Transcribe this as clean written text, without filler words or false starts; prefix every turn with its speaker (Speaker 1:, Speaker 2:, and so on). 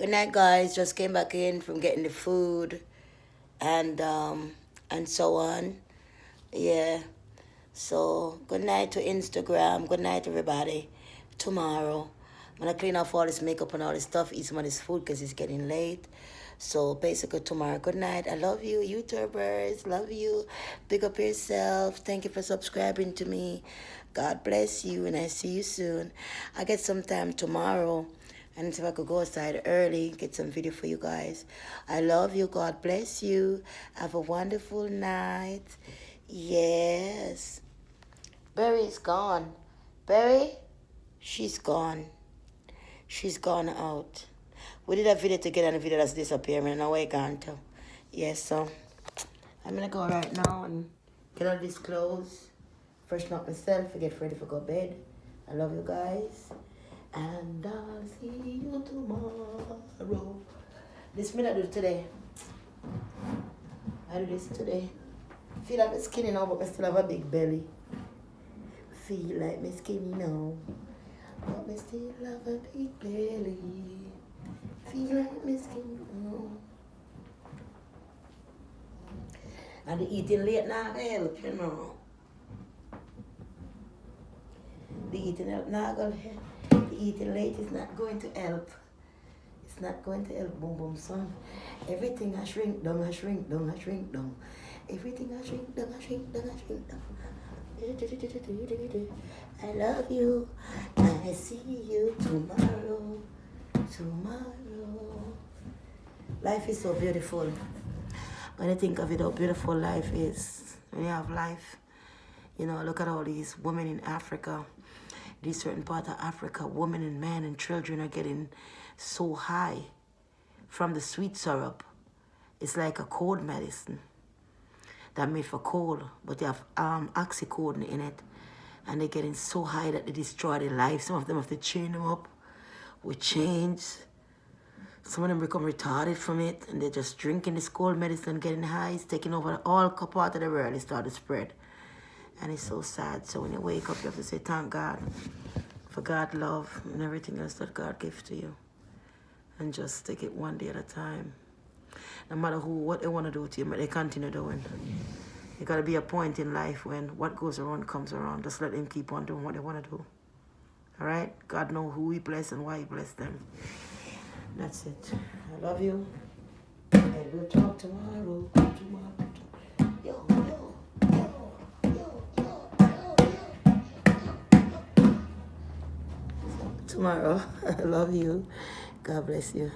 Speaker 1: Good night, guys. Just came back in from getting the food and so on. Yeah. So good night to Instagram. Good night, everybody. Tomorrow, I'm gonna clean off all this makeup and all this stuff. Eat some of this food because it's getting late. So basically tomorrow. Good night. I love you, YouTubers. Love you. Pick up yourself. Thank you for subscribing to me. God bless you, and I see you soon. I get some time tomorrow. And if I could go outside early, get some video for you guys. I love you. God bless you. Have a wonderful night. Yes. Berry's gone. Berry, she's gone. She's gone out. We did a video together and the video that's disappearing and now we're gone too. Yes, so I'm gonna go right now and get all these clothes, freshen up myself, and get ready for go bed. I love you guys. And I'll see you tomorrow. This minute I do today. I do this today. Feel like I'm skinny now, but I still have a big belly. Feel like me skinny now, but me still have a big belly. Feel like me skinny now. And the eating late now help, you know. The eating help now gonna help. The eating late is not going to help. It's not going to help, boom boom son. Everything I shrink down, I shrink down, I shrink down. Everything I shrink down, I shrink down, I shrink down. I love you. I see you tomorrow. Tomorrow. Life is so beautiful. When you think of it, how beautiful life is. When you have life, you know, look at all these women in Africa. These certain parts of Africa, women and men and children are getting so high from the sweet syrup. It's like a cold medicine that made for cold, but they have oxycodone in it, and they're getting so high that they destroy their life. Some of them have to chain them up with chains. Some of them become retarded from it, and they're just drinking this cold medicine, getting high. It's taking over all part of the world. It started to spread, and it's so sad. So when you wake up, you have to say thank God for God love and everything else that God gives to you, and just take it one day at a time. No matter what they want to do to you, but they continue doing. You got to be a point in life when what goes around comes around. Just let them keep on doing what they want to do. All right? God knows who he bless and why he bless them. That's it. I love you. And we'll talk tomorrow. Yo, yo, yo, yo, yo. Tomorrow. I love you. God bless you.